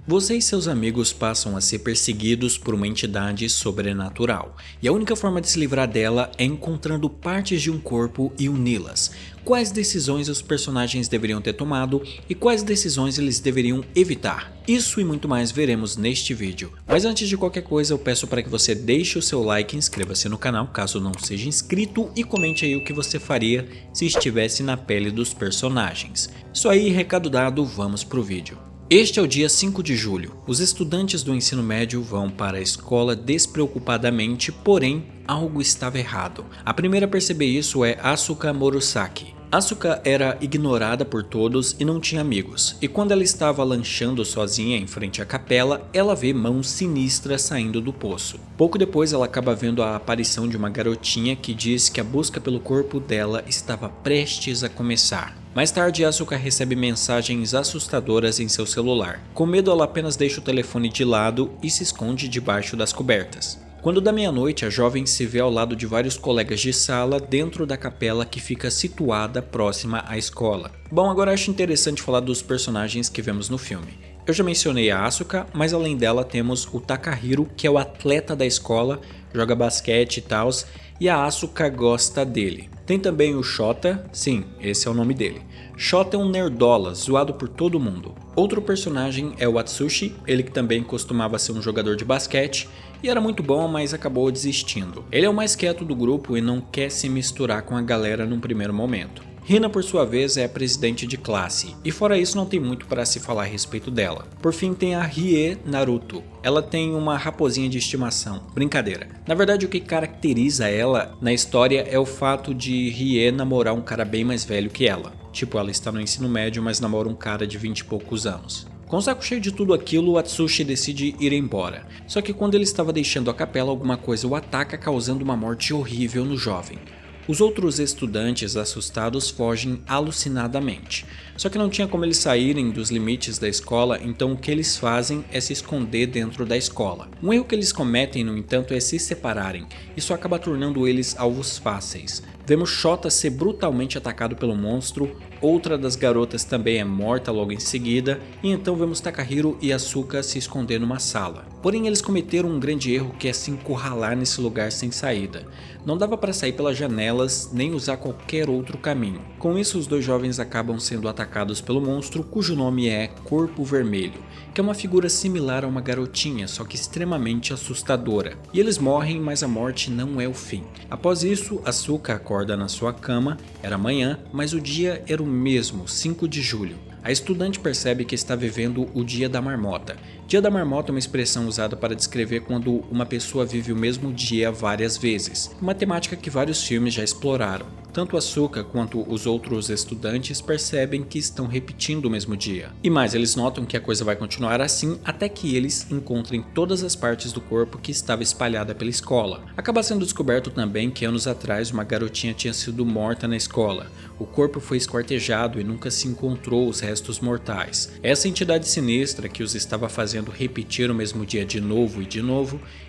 Você e seus amigos passam a ser perseguidos por uma entidade sobrenatural, e a única forma de se livrar dela é encontrando partes de um corpo e uni-las. Quais decisões os personagens deveriam ter tomado e quais decisões eles deveriam evitar? Isso e muito mais veremos neste vídeo. Mas antes de qualquer coisa, eu peço para que você deixe o seu like, inscreva-se no canal caso não seja inscrito e comente aí o que você faria se estivesse na pele dos personagens. Isso aí, recado dado, vamos pro vídeo. Este é o dia 5 de julho. Os estudantes do ensino médio vão para a escola despreocupadamente, porém, algo estava errado. A primeira a perceber isso é Asuka Morosaki. Asuka era ignorada por todos e não tinha amigos, e quando ela estava lanchando sozinha em frente à capela, ela vê mãos sinistras saindo do poço. Pouco depois ela acaba vendo a aparição de uma garotinha que diz que a busca pelo corpo dela estava prestes a começar. Mais tarde, Asuka recebe mensagens assustadoras em seu celular. Com medo, ela apenas deixa o telefone de lado e se esconde debaixo das cobertas. Quando dá meia-noite, a jovem se vê ao lado de vários colegas de sala dentro da capela que fica situada próxima à escola. Bom, agora acho interessante falar dos personagens que vemos no filme. Eu já mencionei a Asuka, mas além dela temos o Takahiro, que é o atleta da escola, joga basquete e tal, e a Asuka gosta dele. Tem também o Shota, sim, esse é o nome dele. Shota é um nerdola, zoado por todo mundo. Outro personagem é o Atsushi, ele que também costumava ser um jogador de basquete e era muito bom, mas acabou desistindo. Ele é o mais quieto do grupo e não quer se misturar com a galera num primeiro momento. Hina, por sua vez, é a presidente de classe, e fora isso não tem muito para se falar a respeito dela. Por fim tem a Rie Naruto. Ela tem uma raposinha de estimação. Brincadeira. Na verdade, o que caracteriza ela na história é o fato de Rie namorar um cara bem mais velho que ela. Tipo, ela está no ensino médio, mas namora um cara de 20 e poucos anos. Com o saco cheio de tudo aquilo, o Atsushi decide ir embora. Só que quando ele estava deixando a capela, alguma coisa o ataca, causando uma morte horrível no jovem. Os outros estudantes assustados fogem alucinadamente. Só que não tinha como eles saírem dos limites da escola, então o que eles fazem é se esconder dentro da escola. Um erro que eles cometem, no entanto, é se separarem. Isso acaba tornando eles alvos fáceis. Vemos Shota ser brutalmente atacado pelo monstro, outra das garotas também é morta logo em seguida, e então vemos Takahiro e Asuka se esconder numa sala. Porém, eles cometeram um grande erro que é se encurralar nesse lugar sem saída. Não dava para sair pelas janelas, nem usar qualquer outro caminho. Com isso, os dois jovens acabam sendo atacados pelo monstro, cujo nome é Corpo Vermelho, que é uma figura similar a uma garotinha, só que extremamente assustadora. E eles morrem, mas a morte não é o fim. Após isso, Asuka acorda na sua cama, era manhã, mas o dia era o mesmo, 5 de julho. A estudante percebe que está vivendo o Dia da Marmota. Dia da Marmota é uma expressão usada para descrever quando uma pessoa vive o mesmo dia várias vezes, uma temática que vários filmes já exploraram. Tanto Asuka quanto os outros estudantes percebem que estão repetindo o mesmo dia. E mais, eles notam que a coisa vai continuar assim até que eles encontrem todas as partes do corpo que estava espalhada pela escola. Acaba sendo descoberto também que anos atrás uma garotinha tinha sido morta na escola. O corpo foi esquartejado e nunca se encontrou os restos mortais. Essa entidade sinistra que os estava fazendo repetir o mesmo dia de novo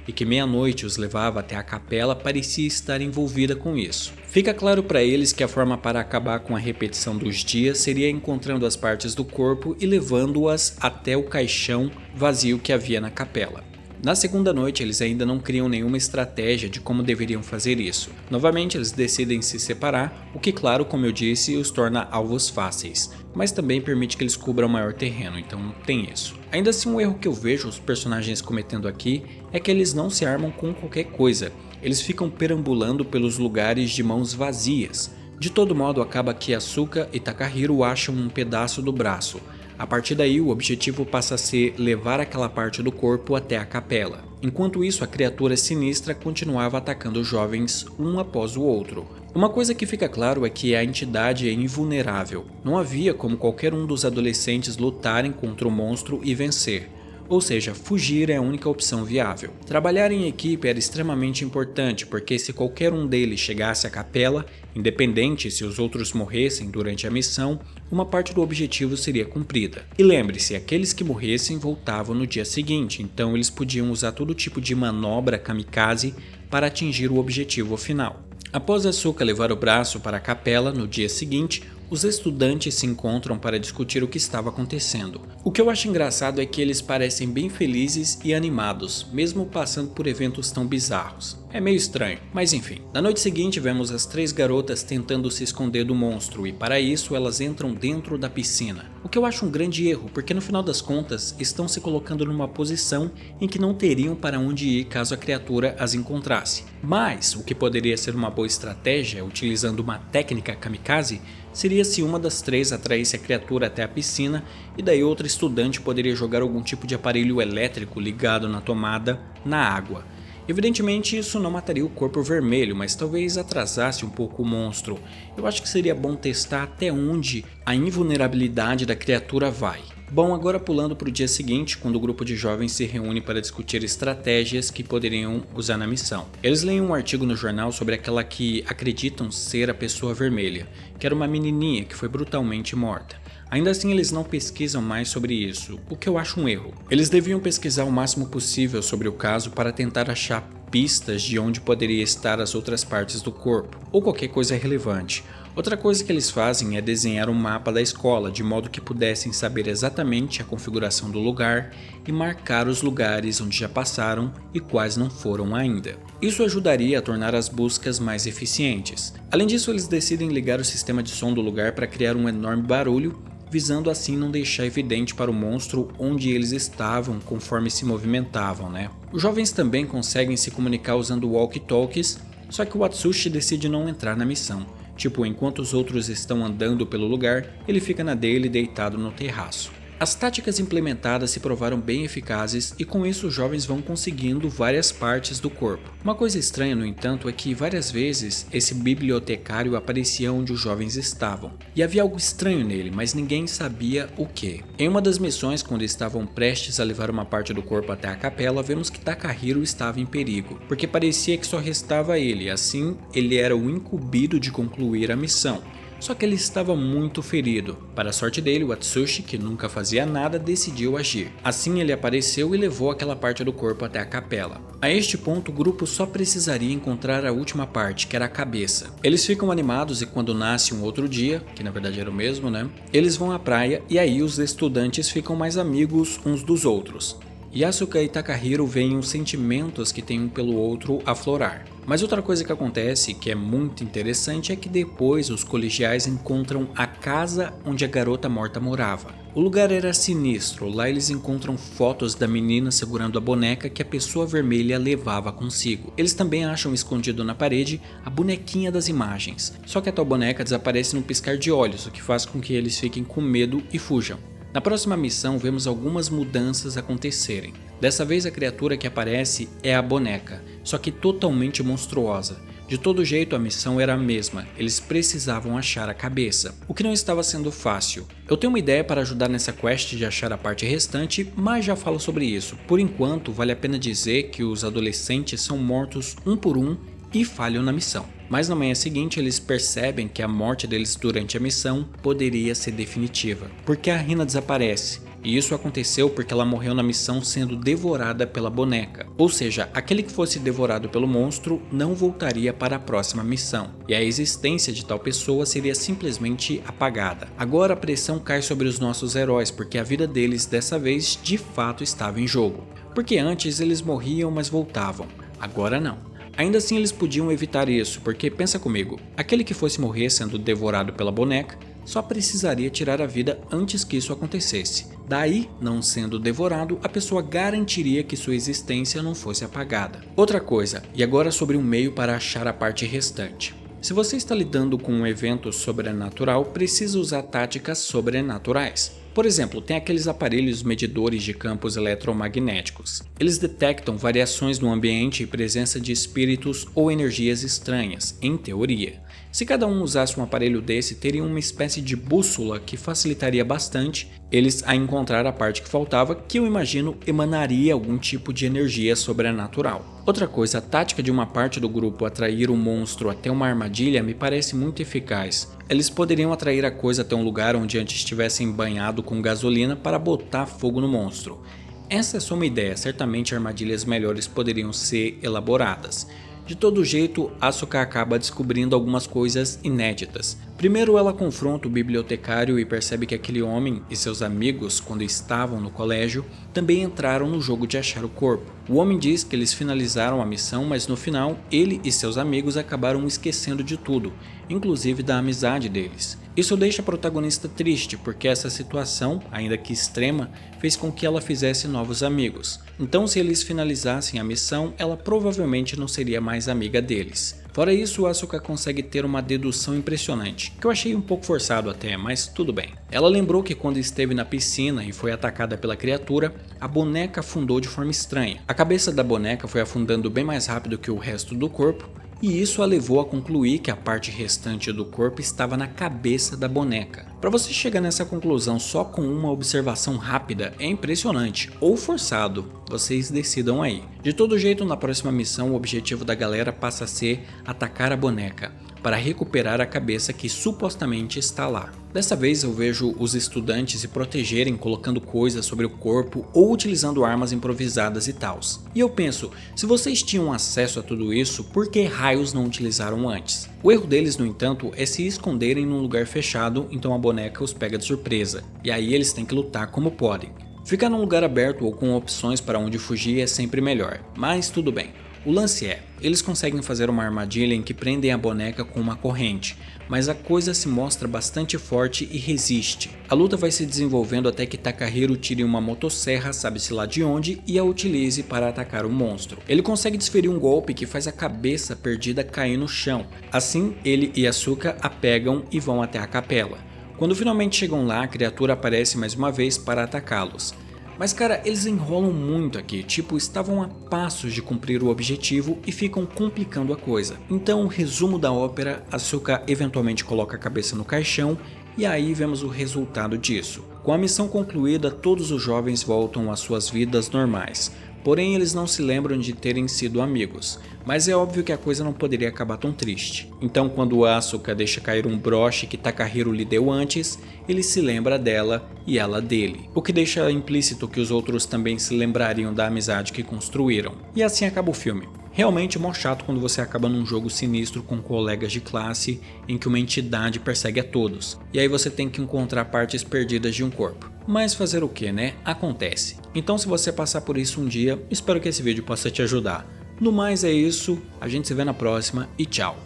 e que meia-noite os levava até a capela parecia estar envolvida com isso. Fica claro para eles que a forma para acabar com a repetição dos dias seria encontrando as partes do corpo e levando-as até o caixão vazio que havia na capela. Na segunda noite, eles ainda não criam nenhuma estratégia de como deveriam fazer isso. Novamente, eles decidem se separar, o que, claro, como eu disse, os torna alvos fáceis, mas também permite que eles cubram maior terreno, então tem isso. Ainda assim, um erro que eu vejo os personagens cometendo aqui é que eles não se armam com qualquer coisa, eles ficam perambulando pelos lugares de mãos vazias. De todo modo, acaba que Asuka e Takahiro acham um pedaço do braço. A partir daí, o objetivo passa a ser levar aquela parte do corpo até a capela. Enquanto isso, a criatura sinistra continuava atacando os jovens um após o outro. Uma coisa que fica claro é que a entidade é invulnerável. Não havia como qualquer um dos adolescentes lutarem contra o monstro e vencer. Ou seja, fugir é a única opção viável. Trabalhar em equipe era extremamente importante, porque se qualquer um deles chegasse à capela, independente se os outros morressem durante a missão, uma parte do objetivo seria cumprida. E lembre-se, aqueles que morressem voltavam no dia seguinte, então eles podiam usar todo tipo de manobra kamikaze para atingir o objetivo final. Após Asuka levar o braço para a capela no dia seguinte, os estudantes se encontram para discutir o que estava acontecendo. O que eu acho engraçado é que eles parecem bem felizes e animados, mesmo passando por eventos tão bizarros. É meio estranho, mas enfim. Na noite seguinte vemos as 3 garotas tentando se esconder do monstro e para isso elas entram dentro da piscina. O que eu acho um grande erro, porque no final das contas estão se colocando numa posição em que não teriam para onde ir caso a criatura as encontrasse. Mas o que poderia ser uma boa estratégia, utilizando uma técnica kamikaze, seria se uma das 3 atraísse a criatura até a piscina e daí outra estudante poderia jogar algum tipo de aparelho elétrico ligado na tomada na água. Evidentemente isso não mataria o corpo vermelho, mas talvez atrasasse um pouco o monstro. Eu acho que seria bom testar até onde a invulnerabilidade da criatura vai. Bom, agora pulando para o dia seguinte, quando o grupo de jovens se reúne para discutir estratégias que poderiam usar na missão. Eles leem um artigo no jornal sobre aquela que acreditam ser a pessoa vermelha, que era uma menininha que foi brutalmente morta. Ainda assim eles não pesquisam mais sobre isso, o que eu acho um erro. Eles deviam pesquisar o máximo possível sobre o caso para tentar achar pistas de onde poderia estar as outras partes do corpo, ou qualquer coisa relevante. Outra coisa que eles fazem é desenhar um mapa da escola, de modo que pudessem saber exatamente a configuração do lugar e marcar os lugares onde já passaram e quais não foram ainda. Isso ajudaria a tornar as buscas mais eficientes. Além disso, eles decidem ligar o sistema de som do lugar para criar um enorme barulho, visando assim não deixar evidente para o monstro onde eles estavam conforme se movimentavam, né? Os jovens também conseguem se comunicar usando walkie-talkies, só que o Atsushi decide não entrar na missão. Tipo, enquanto os outros estão andando pelo lugar, ele fica na dele deitado no terraço. As táticas implementadas se provaram bem eficazes e com isso os jovens vão conseguindo várias partes do corpo. Uma coisa estranha, no entanto, é que várias vezes esse bibliotecário aparecia onde os jovens estavam. E havia algo estranho nele, mas ninguém sabia o que. Em uma das missões, quando estavam prestes a levar uma parte do corpo até a capela, vemos que Takahiro estava em perigo, porque parecia que só restava ele, assim ele era o incumbido de concluir a missão. Só que ele estava muito ferido. Para a sorte dele, o Atsushi, que nunca fazia nada, decidiu agir. Assim ele apareceu e levou aquela parte do corpo até a capela. A este ponto, o grupo só precisaria encontrar a última parte, que era a cabeça. Eles ficam animados e quando nasce um outro dia, que na verdade era o mesmo, né? Eles vão à praia e aí os estudantes ficam mais amigos uns dos outros. Yasuka e Takahiro veem os sentimentos que têm um pelo outro aflorar. Mas outra coisa que acontece, que é muito interessante, é que depois os colegiais encontram a casa onde a garota morta morava. O lugar era sinistro, lá eles encontram fotos da menina segurando a boneca que a pessoa vermelha levava consigo. Eles também acham escondido na parede a bonequinha das imagens, só que a tal boneca desaparece num piscar de olhos, o que faz com que eles fiquem com medo e fujam. Na próxima missão vemos algumas mudanças acontecerem. Dessa vez a criatura que aparece é a boneca, só que totalmente monstruosa. De todo jeito a missão era a mesma, eles precisavam achar a cabeça, o que não estava sendo fácil. Eu tenho uma ideia para ajudar nessa quest de achar a parte restante, mas já falo sobre isso. Por enquanto vale a pena dizer que os adolescentes são mortos um por um e falham na missão. Mas na manhã seguinte eles percebem que a morte deles durante a missão poderia ser definitiva, porque a Rina desaparece. E isso aconteceu porque ela morreu na missão sendo devorada pela boneca. Ou seja, aquele que fosse devorado pelo monstro não voltaria para a próxima missão. E a existência de tal pessoa seria simplesmente apagada. Agora a pressão cai sobre os nossos heróis porque a vida deles dessa vez de fato estava em jogo. Porque antes eles morriam mas voltavam. Agora não. Ainda assim eles podiam evitar isso, porque pensa comigo, aquele que fosse morrer sendo devorado pela boneca só precisaria tirar a vida antes que isso acontecesse. Daí, não sendo devorado, a pessoa garantiria que sua existência não fosse apagada. Outra coisa, e agora sobre um meio para achar a parte restante. Se você está lidando com um evento sobrenatural, precisa usar táticas sobrenaturais. Por exemplo, tem aqueles aparelhos medidores de campos eletromagnéticos. Eles detectam variações no ambiente e presença de espíritos ou energias estranhas, em teoria. Se cada um usasse um aparelho desse, teriam uma espécie de bússola que facilitaria bastante eles a encontrar a parte que faltava, que eu imagino emanaria algum tipo de energia sobrenatural. Outra coisa, a tática de uma parte do grupo atrair o monstro até uma armadilha me parece muito eficaz. Eles poderiam atrair a coisa até um lugar onde antes estivessem banhado com gasolina para botar fogo no monstro. Essa é só uma ideia, certamente armadilhas melhores poderiam ser elaboradas. De todo jeito, Asuka acaba descobrindo algumas coisas inéditas. Primeiro, ela confronta o bibliotecário e percebe que aquele homem e seus amigos, quando estavam no colégio, também entraram no jogo de achar o corpo. O homem diz que eles finalizaram a missão, mas no final, ele e seus amigos acabaram esquecendo de tudo, inclusive da amizade deles. Isso deixa a protagonista triste, porque essa situação, ainda que extrema, fez com que ela fizesse novos amigos. Então, se eles finalizassem a missão, ela provavelmente não seria mais amiga deles. Fora isso, Asuka consegue ter uma dedução impressionante, que eu achei um pouco forçado até, mas tudo bem. Ela lembrou que quando esteve na piscina e foi atacada pela criatura, a boneca afundou de forma estranha. A cabeça da boneca foi afundando bem mais rápido que o resto do corpo, e isso a levou a concluir que a parte restante do corpo estava na cabeça da boneca. Para você chegar nessa conclusão só com uma observação rápida é impressionante, ou forçado, vocês decidam aí. De todo jeito, na próxima missão o objetivo da galera passa a ser atacar a boneca, para recuperar a cabeça que supostamente está lá. Dessa vez eu vejo os estudantes se protegerem colocando coisas sobre o corpo ou utilizando armas improvisadas e tals. E eu penso, se vocês tinham acesso a tudo isso, por que raios não utilizaram antes? O erro deles, no entanto, é se esconderem num lugar fechado, então a boneca os pega de surpresa, e aí eles têm que lutar como podem. Ficar num lugar aberto ou com opções para onde fugir é sempre melhor, mas tudo bem. O lance é, eles conseguem fazer uma armadilha em que prendem a boneca com uma corrente, mas a coisa se mostra bastante forte e resiste. A luta vai se desenvolvendo até que Takahiro tire uma motosserra, sabe-se lá de onde, e a utilize para atacar o monstro. Ele consegue desferir um golpe que faz a cabeça perdida cair no chão. Assim, ele e Asuka a pegam e vão até a capela. Quando finalmente chegam lá, a criatura aparece mais uma vez para atacá-los. Mas cara, eles enrolam muito aqui, tipo, estavam a passos de cumprir o objetivo e ficam complicando a coisa. Então, resumo da ópera, Asuka eventualmente coloca a cabeça no caixão e aí vemos o resultado disso. Com a missão concluída, todos os jovens voltam às suas vidas normais. Porém, eles não se lembram de terem sido amigos, mas é óbvio que a coisa não poderia acabar tão triste. Então, quando Asuka deixa cair um broche que Takahiro lhe deu antes, ele se lembra dela e ela dele, o que deixa implícito que os outros também se lembrariam da amizade que construíram. E assim acaba o filme. Realmente mó chato quando você acaba num jogo sinistro com colegas de classe em que uma entidade persegue a todos, e aí você tem que encontrar partes perdidas de um corpo. Mas fazer o que, né? Acontece. Então se você passar por isso um dia, espero que esse vídeo possa te ajudar. No mais é isso, a gente se vê na próxima e tchau!